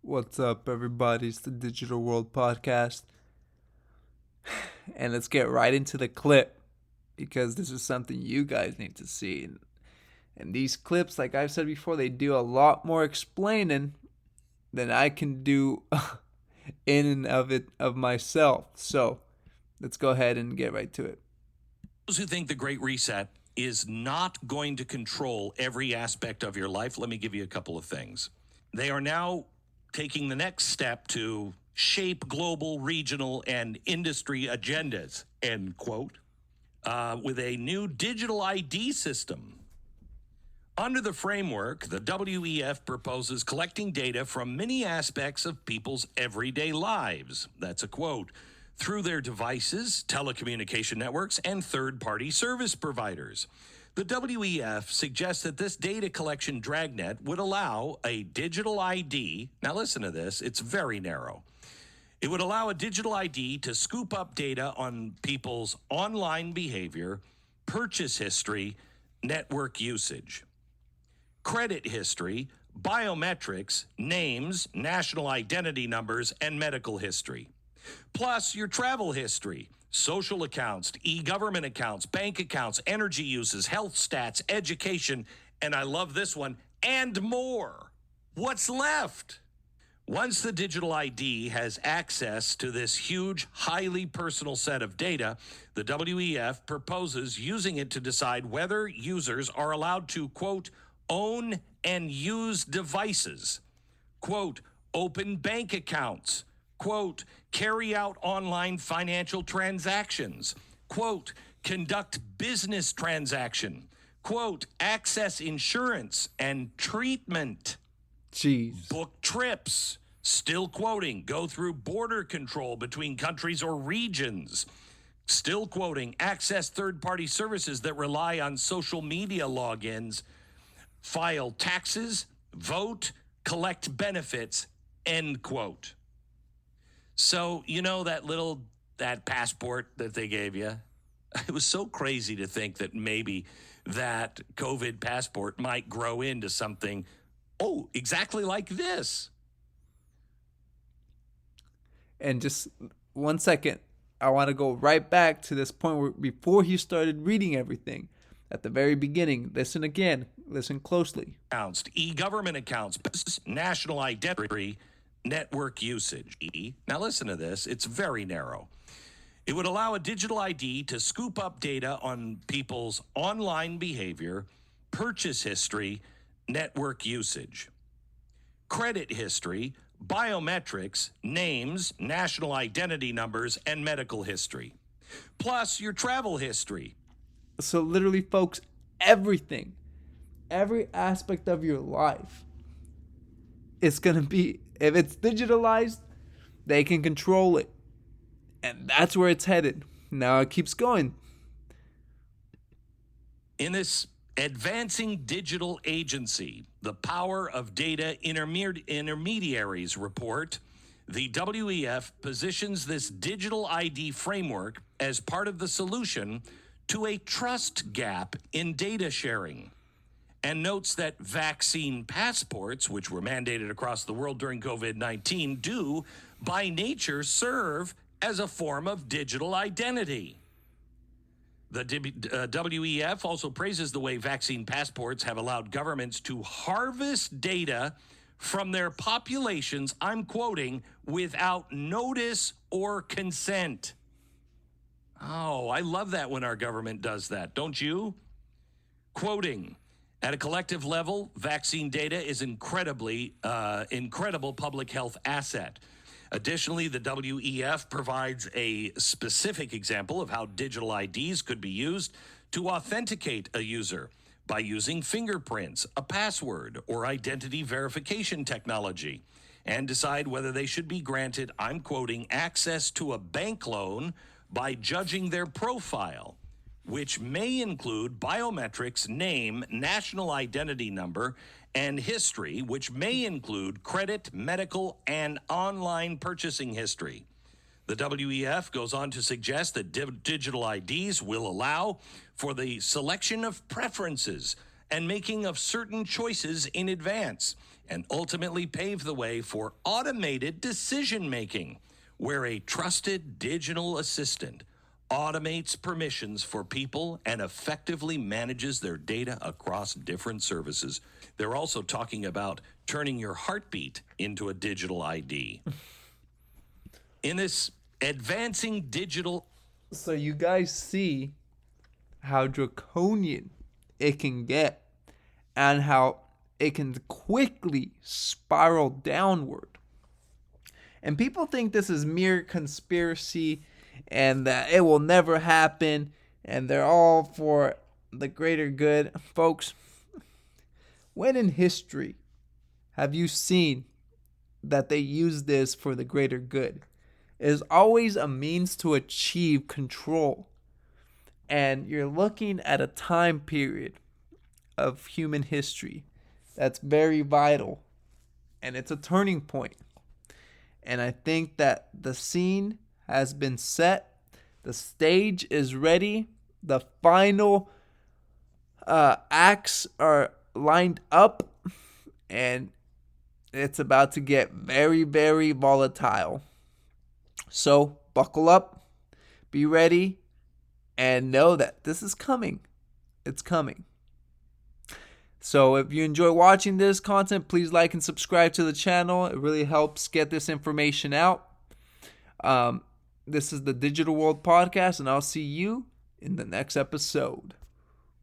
What's up, everybody? It's the Digital World Podcast. And let's get right into the clip because this is something you guys need to see. And these clips, like I've said before, they do a lot more explaining than I can do in and of myself. So let's go ahead and get right to it. Those who think the Great Reset is not going to control every aspect of your life, let me give you a couple of things. They are now taking the next step to shape global, regional, and industry agendas, end quote, with a new digital ID system. Under the framework, the WEF proposes collecting data from many aspects of people's everyday lives. That's a quote. Through their devices, telecommunication networks, and third-party service providers. The WEF suggests that this data collection dragnet would allow a digital ID. Now listen to this, it's very narrow. It would allow a digital ID to scoop up data on people's online behavior, purchase history, network usage, credit history, biometrics, names, national identity numbers, and medical history. Plus your travel history, social accounts, e-government accounts, bank accounts, energy uses, health stats, education, and I love this one, and more. What's left? Once the digital ID has access to this huge, highly personal set of data, the WEF proposes using it to decide whether users are allowed to, quote, own and use devices, quote, open bank accounts, quote, carry out online financial transactions, quote, conduct business transaction, quote, access insurance and treatment, Jeez. book trips, still quoting, go through border control between countries or regions, still quoting, access third-party services that rely on social media logins, file taxes, vote, collect benefits, end quote. So, you know that passport that they gave you? It was so crazy to think that maybe that COVID passport might grow into something, exactly like this. And just 1 second, I want to go right back to this point where before he started reading everything. At the very beginning, listen again, listen closely. Accounts, e-government accounts, national identity, network usage. Now listen to this, it's very narrow. It would allow a digital ID to scoop up data on people's online behavior, purchase history, network usage, credit history, biometrics, names, national identity numbers, and medical history. Plus your travel history. So, literally, folks, everything, every aspect of your life is going to be, if it's digitalized, they can control it. And that's where it's headed. Now it keeps going. In this advancing digital agency, the power of data intermediaries report, the WEF positions this digital ID framework as part of the solution to a trust gap in data sharing, and notes that vaccine passports, which were mandated across the world during COVID-19, do by nature serve as a form of digital identity. The WEF also praises the way vaccine passports have allowed governments to harvest data from their populations, I'm quoting, without notice or consent. Oh, I love that when our government does that, don't you? Quoting, at a collective level, vaccine data is incredible public health asset. Additionally, the WEF provides a specific example of how digital IDs could be used to authenticate a user by using fingerprints, a password, or identity verification technology, and decide whether they should be granted, I'm quoting, access to a bank loan by judging their profile, which may include biometrics, name, national identity number, and history, which may include credit, medical, and online purchasing history. The WEF goes on to suggest that digital IDs will allow for the selection of preferences and making of certain choices in advance, and ultimately pave the way for automated decision making, where a trusted digital assistant automates permissions for people and effectively manages their data across different services. They're also talking about turning your heartbeat into a digital ID. In this advancing digital... So you guys see how draconian it can get and how it can quickly spiral downward. And people think this is mere conspiracy and that it will never happen and they're all for the greater good. Folks, when in history have you seen that they use this for the greater good? It is always a means to achieve control. And you're looking at a time period of human history that's very vital. And it's a turning point. And I think that the scene has been set. The stage is ready. The final acts are lined up. And it's about to get very, very volatile. So buckle up. Be ready. And know that this is coming. It's coming. So if you enjoy watching this content, please like and subscribe to the channel. It really helps get this information out. This is the Digital World Podcast, and I'll see you in the next episode.